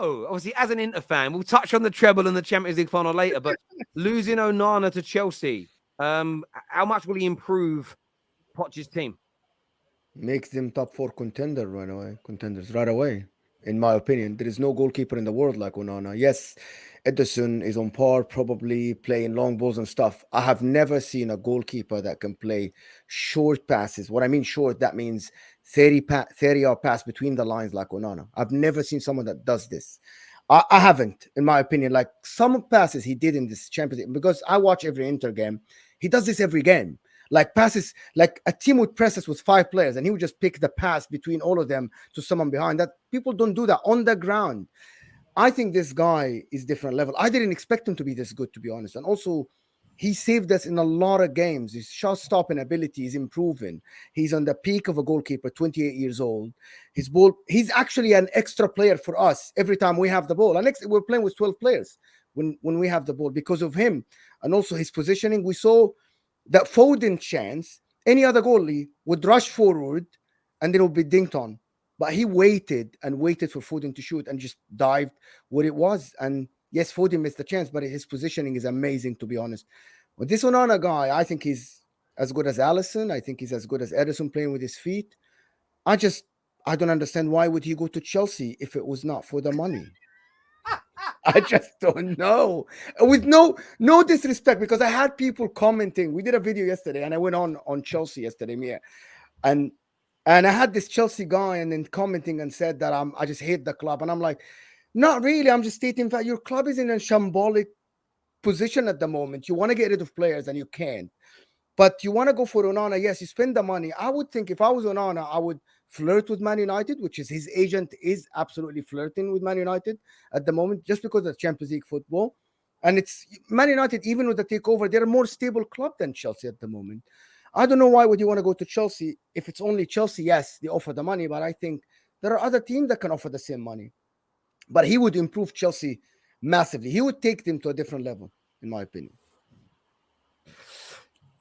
No, obviously, as an Inter fan, we'll touch on the treble and the Champions League final later. But losing Onana to Chelsea, how much will he improve Poch's team? Makes them top four contenders right away. In my opinion, there is no goalkeeper in the world like Onana. Yes, Edison is on par, probably playing long balls and stuff. I have never seen a goalkeeper that can play short passes. What I mean short, that means 30-yard pass between the lines like Onana. I've never seen someone that does this. I haven't, in my opinion. Like some passes he did in this Champions League, because I watch every Inter game. He does this every game. Like passes, like a team would press us with 5 players, and he would just pick the pass between all of them to someone behind. That people don't do that on the ground. I think this guy is different level. I didn't expect him to be this good, to be honest. And also, he saved us in a lot of games. His shot stopping ability is improving. He's on the peak of a goalkeeper, 28 years old. His ball, he's actually an extra player for us every time we have the ball. And we're playing with 12 players when we have the ball because of him. And also his positioning. We saw that Foden chance, any other goalie would rush forward and it would be dinked on. But he waited and waited for Foden to shoot and just dived what it was. And yes, Foden missed the chance, but his positioning is amazing, to be honest. But this Onana guy, I think he's as good as Allison. I think he's as good as Edison playing with his feet. I don't understand why would he go to Chelsea if it was not for the money. I just don't know. With no disrespect, because I had people commenting. We did a video yesterday, and I went on Chelsea yesterday, Mia, and I had this Chelsea guy and then commenting and said that I just hate the club, and I'm like, not really. I'm just stating that your club is in a shambolic position at the moment. You want to get rid of players and you can't. But you want to go for Onana, yes, you spend the money. I would think if I was Onana, I would flirt with Man United, which is his agent is absolutely flirting with Man United at the moment, just because of Champions League football. And it's Man United, even with the takeover, they're a more stable club than Chelsea at the moment. I don't know why would you want to go to Chelsea. If it's only Chelsea, yes, they offer the money, but I think there are other teams that can offer the same money. But he would improve Chelsea massively. He would take them to a different level, in my opinion.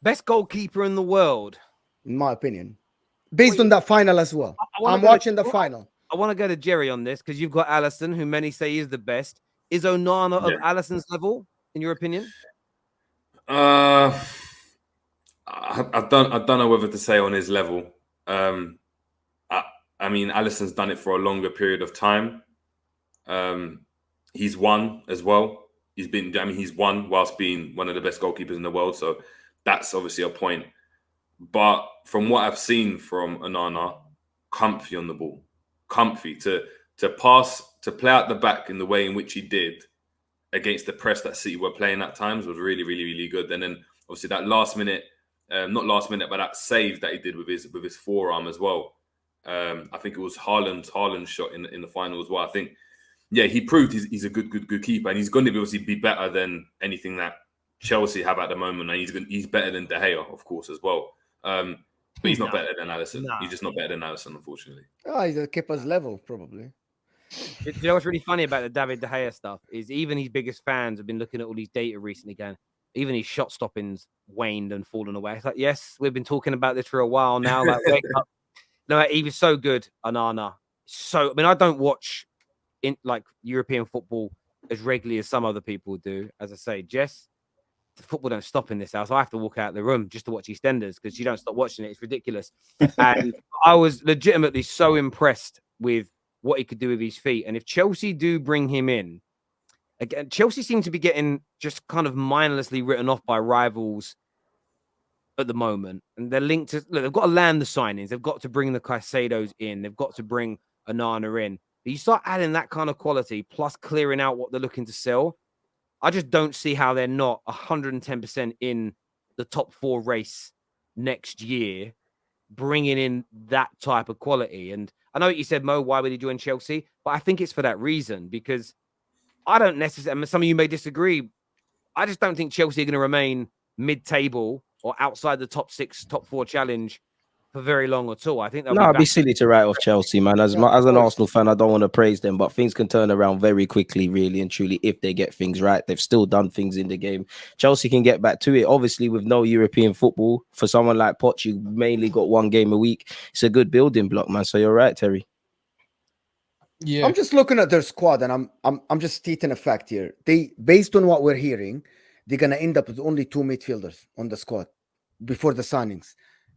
Best goalkeeper in the world. In my opinion. Based on that final as well. I'm watching the final. I want to go to Jerry on this because you've got Allison, who many say is the best. Is Onana of Allison's level, in your opinion? I don't know whether to say on his level. I mean, Alisson's done it for a longer period of time. He's won as well. He's won whilst being one of the best goalkeepers in the world. So that's obviously a point. But from what I've seen from Onana, comfy on the ball, comfy to pass, to play out the back in the way in which he did against the press that City were playing at times was really, really, really good. And then obviously that last minute, not last minute, but that save that he did with his forearm as well. I think it was Haaland's shot in the final as well. I think, yeah, he proved he's a good keeper, and he's going to obviously be better than anything that Chelsea have at the moment, and he's better than De Gea, of course, as well. But he's not better than Alisson. He's just not better than Alisson, unfortunately. Oh, he's at keeper's level, probably. You know what's really funny about the David De Gea stuff is even his biggest fans have been looking at all these data recently going, even his shot stoppings waned and fallen away. It's like, yes, we've been talking about this for a while now. Like, wake up. No, he was so good, Onana. I mean, I don't watch in like European football as regularly as some other people do. As I say, Jess, the football don't stop in this house. I have to walk out of the room just to watch EastEnders because you don't stop watching it. It's ridiculous. And I was legitimately so impressed with what he could do with his feet. And if Chelsea do bring him in, again, Chelsea seem to be getting just kind of mindlessly written off by rivals at the moment. And they're linked to, look, they've got to land the signings. They've got to bring the Caicedos in. They've got to bring Onana in. But you start adding that kind of quality, plus clearing out what they're looking to sell. I just don't see how they're not 110% in the top 4 race next year, bringing in that type of quality. And I know what you said, Mo, why would he join Chelsea? But I think it's for that reason, because I don't necessarily, some of you may disagree, I just don't think Chelsea are going to remain mid-table or outside the top 6, top 4 challenge for very long at all. I think it'd be silly to write off Chelsea, man. As an Arsenal fan, I don't want to praise them, but things can turn around very quickly, really and truly, if they get things right. They've still done things in the game. Chelsea can get back to it. Obviously, with no European football, for someone like Poch, you mainly got one game a week. It's a good building block, man. So you're right, Terry. Yeah. I'm just looking at their squad, and I'm just stating a fact here. They, based on what we're hearing, they're gonna end up with only 2 midfielders on the squad before the signings,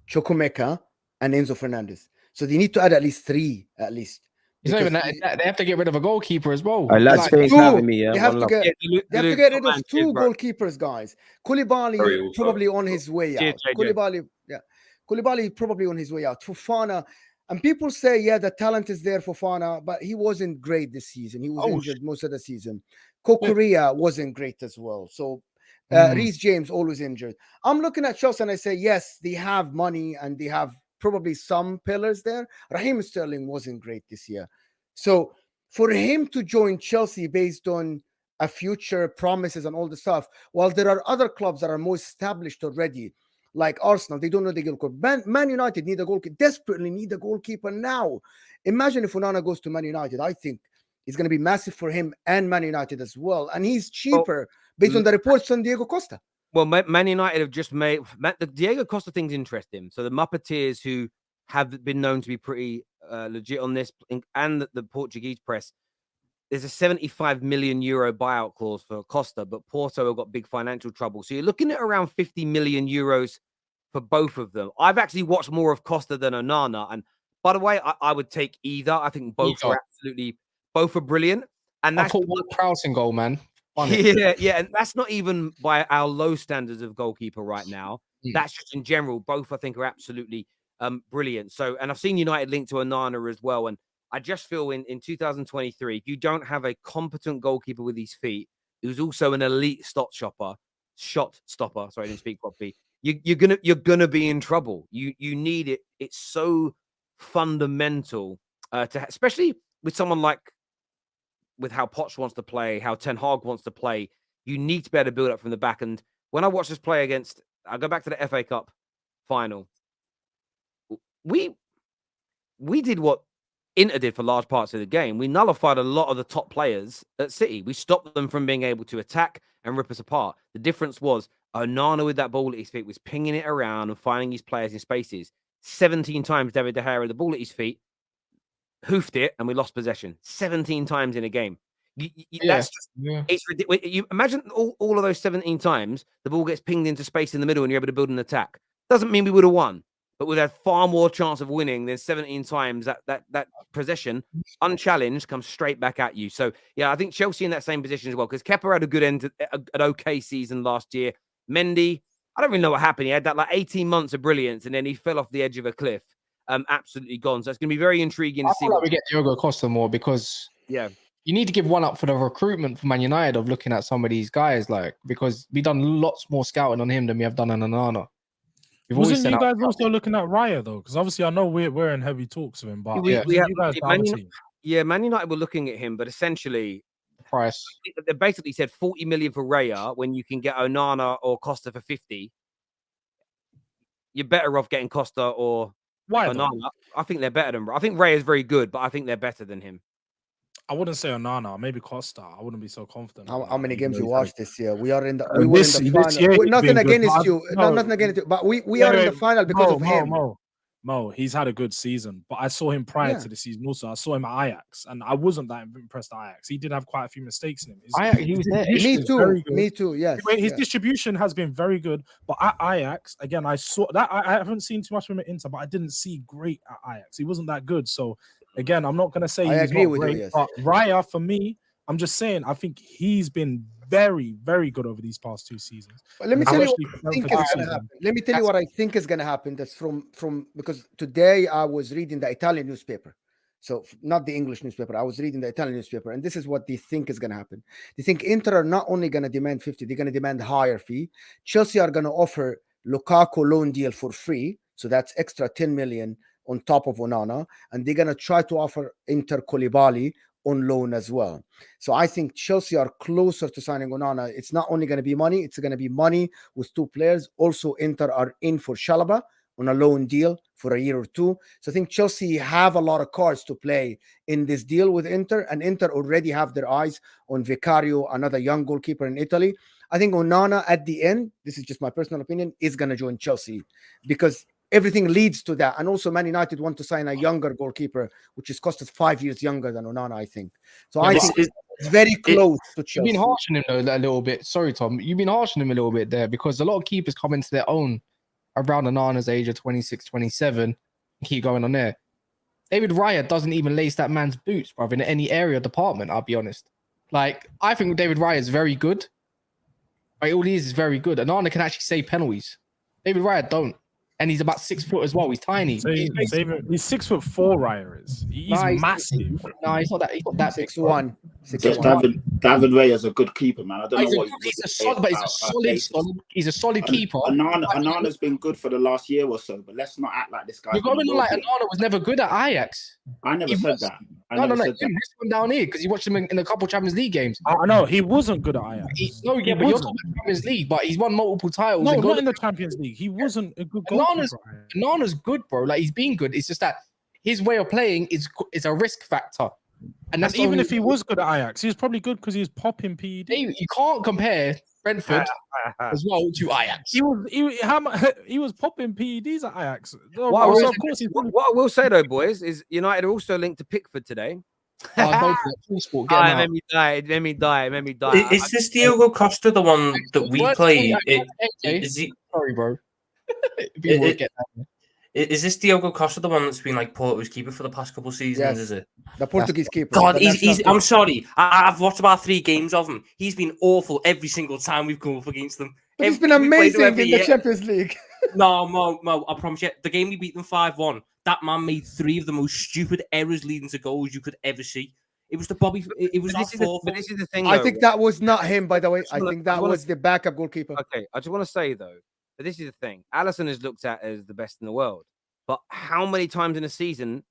Chukwuemeka and Enzo Fernandez. So they need to add at least 3, at least. It's not even Because that. They have to get rid of a goalkeeper as well. All right, lads, Like, thanks for having me. Yeah, they have one to love. get Yeah, they have to Luke, get top rid of man, 2 cheers, bro. goalkeepers, guys. Very Koulibaly also. probably on his way Cheers, out. JJ. Koulibaly probably on his way out. Fofana, and people say, yeah, the talent is there for Fofana, but he wasn't great this season. He was injured most of the season. Korea wasn't great as well. So Reece James always injured. I'm looking at Chelsea and I say, yes, they have money and they have probably some pillars there. Raheem Sterling wasn't great this year. So for him to join Chelsea based on a future promises and all the stuff, while there are other clubs that are more established already, like Arsenal, they don't know the goalkeeper. Man United need a goalkeeper, desperately need a goalkeeper now. Imagine if Onana goes to Man United. I think it's going to be massive for him and Man United as well. And he's cheaper based on the reports on Diego Costa. Well, Man United have just made the Diego Costa thing's interesting. So the Muppeteers, who have been known to be pretty legit on this, and the Portuguese press, there's a 75 million euro buyout clause for Costa, but Porto have got big financial trouble. So you're looking at around 50 million euros for both of them. I've actually watched more of Costa than Onana. And by the way, I would take either. I think both are both are brilliant. And I put Ward-Prowse in goal, man. Yeah. And that's not even by our low standards of goalkeeper right now. That's just in general. Both, I think, are absolutely brilliant. So, and I've seen United linked to Onana as well. And I just feel in 2023, if you don't have a competent goalkeeper with his feet, who's also an elite shot stopper. Sorry, I didn't speak properly. You're gonna be in trouble. You need it. It's so fundamental to, especially with someone like, with how Poch wants to play, how Ten Hag wants to play. You need to be able to build up from the back. And when I watch this play against, I go back to the FA Cup final. We did what Inter did for large parts of the game. We nullified a lot of the top players at City. We stopped them from being able to attack and rip us apart. The difference was Onana with that ball at his feet was pinging it around and finding his players in spaces. 17 times David De Gea had the ball at his feet, hoofed it, and we lost possession 17 times in a game. That's just, it's ridiculous. You imagine all of those 17 times the ball gets pinged into space in the middle and you're able to build an attack. Doesn't mean we would have won, but we'd had far more chance of winning than 17 times that possession unchallenged comes straight back at you. So yeah, I think Chelsea in that same position as well, because Kepa had a good end, an okay season last year. Mendy, I don't really know what happened. He had that like 18 months of brilliance and then he fell off the edge of a cliff. Absolutely gone. So it's going to be very intriguing to see. Like we get Diogo Costa more because you need to give one up for the recruitment for Man United of looking at some of these guys, like, because we've done lots more scouting on him than we have done on Onana. Wasn't you guys also looking at Raya though? Because obviously I know we're in heavy talks with him, but Man United were looking at him, but essentially price. They basically said 40 million for Raya when you can get Onana or Costa for 50. You're better off getting Costa or Onana. I think they're better than. I think Raya is very good, but I think they're better than him. I wouldn't say Onana, maybe Costa. I wouldn't be so confident. How many games you watched this year? We are in the we were in the final. Nothing against you, nothing against you, but we are in the final because of him. Mo, he's had a good season, but I saw him prior to the season also. I saw him at Ajax, and I wasn't that impressed at Ajax. He did have quite a few mistakes in him. He was there. Me too. Yes. His distribution has been very good, but at Ajax, again, I saw that. I haven't seen too much from him at Inter, but I didn't see great at Ajax. He wasn't that good. So again, I'm not going to say he's not great, but Raya, for me, I'm just saying, I think he's been very, very good over these past 2 seasons. But let me tell you what I think is going to happen. Let me tell you what I think is going to happen. That's from because today I was reading the Italian newspaper, so not the English newspaper. I was reading the Italian newspaper, and this is what they think is going to happen. They think Inter are not only going to demand 50, they're going to demand a higher fee. Chelsea are going to offer Lukaku loan deal for free, so that's extra 10 million on top of Onana, and they're going to try to offer Inter Koulibaly on loan as well. So I think Chelsea are closer to signing Onana. It's not only going to be money, it's going to be money with 2 players. Also, Inter are in for Chalobah on a loan deal for a year or 2. So I think Chelsea have a lot of cards to play in this deal with Inter, and Inter already have their eyes on Vicario, another young goalkeeper in Italy. I think Onana at the end, this is just my personal opinion, is going to join Chelsea because everything leads to that. And also, Man United want to sign a younger goalkeeper, which is costed 5 years younger than Onana, I think. So I think it's very close to Chelsea. You've been harsh on him though, a little bit. Sorry, Tom. You've been harsh on him a little bit there because a lot of keepers come into their own around Onana's age of 26, 27 and keep going on there. David Raya doesn't even lace that man's boots, bruv, in any area department, I'll be honest. Like, I think David Raya is very good. Like, all he is very good. Onana can actually save penalties. David Raya don't. And he's about 6 foot as well. He's tiny. So he's 6'4", Raya is. He's massive. No, he's not that. He's not that 6'1". David Raya is a good keeper, man. I don't know what he's a solid keeper. Onana's been good for the last year or so, but let's not act like this guy. You're going on like Onana was never good at Ajax. I never said that. No. This one down here because you watched him in a couple Champions League games. I know he wasn't good at Ajax. But you're talking about Champions League, but he's won multiple titles. No, not in the Champions League. He wasn't a good goalkeeper. Onana's good, bro. Like, he's been good. It's just that his way of playing is a risk factor. And that's even if he was good at Ajax, he was probably good because he was popping PED. You can't compare Brentford as well to Ajax. He was popping PEDs at Ajax. What I will say though, boys, is United are also linked to Pickford today. Let me die. Is this Diogo Costa the one that we play? Sorry, bro. Is this Diogo Costa the one that's been like Porto's keeper for the past couple of seasons? Yes, is it the Portuguese keeper? God, I'm sorry. I've watched about 3 games of him. He's been awful every single time we've come up against them. But he's been amazing in the Champions League. No, Mo, I promise you, the game we beat them 5-1, that man made 3 of the most stupid errors leading to goals you could ever see. It was the Bobby. It was not fault. But this is the thing. I think that was not him, by the way. I think that was the backup goalkeeper. Okay, I just want to say though. But this is the thing. Alisson is looked at as the best in the world. But how many times in a season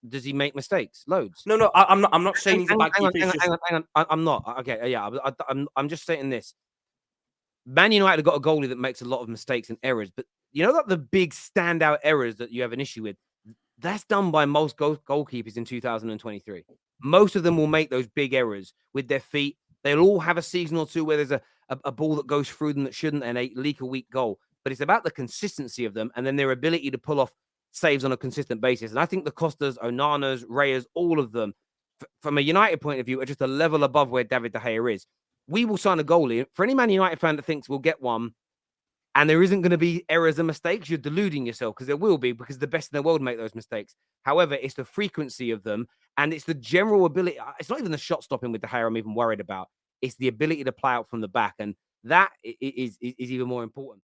does he make mistakes? Loads. No. I'm not saying he's a bad keeper. Hang on. I'm not. Okay, yeah. I'm just saying this. Man United have got a goalie that makes a lot of mistakes and errors. But you know that the big standout errors that you have an issue with, that's done by most goalkeepers in 2023. Most of them will make those big errors with their feet. They'll all have a season or two where there's a ball that goes through them that shouldn't and they leak a weak goal. But it's about the consistency of them and then their ability to pull off saves on a consistent basis. And I think the Costas, Onanas, Reyes, all of them, from a United point of view, are just a level above where David De Gea is. We will sign a goalie. For any Man United fan that thinks we'll get one and there isn't going to be errors and mistakes, you're deluding yourself because there will be, because the best in the world make those mistakes. However, it's the frequency of them and it's the general ability. It's not even the shot stopping with De Gea I'm even worried about. It's the ability to play out from the back. And that is even more important.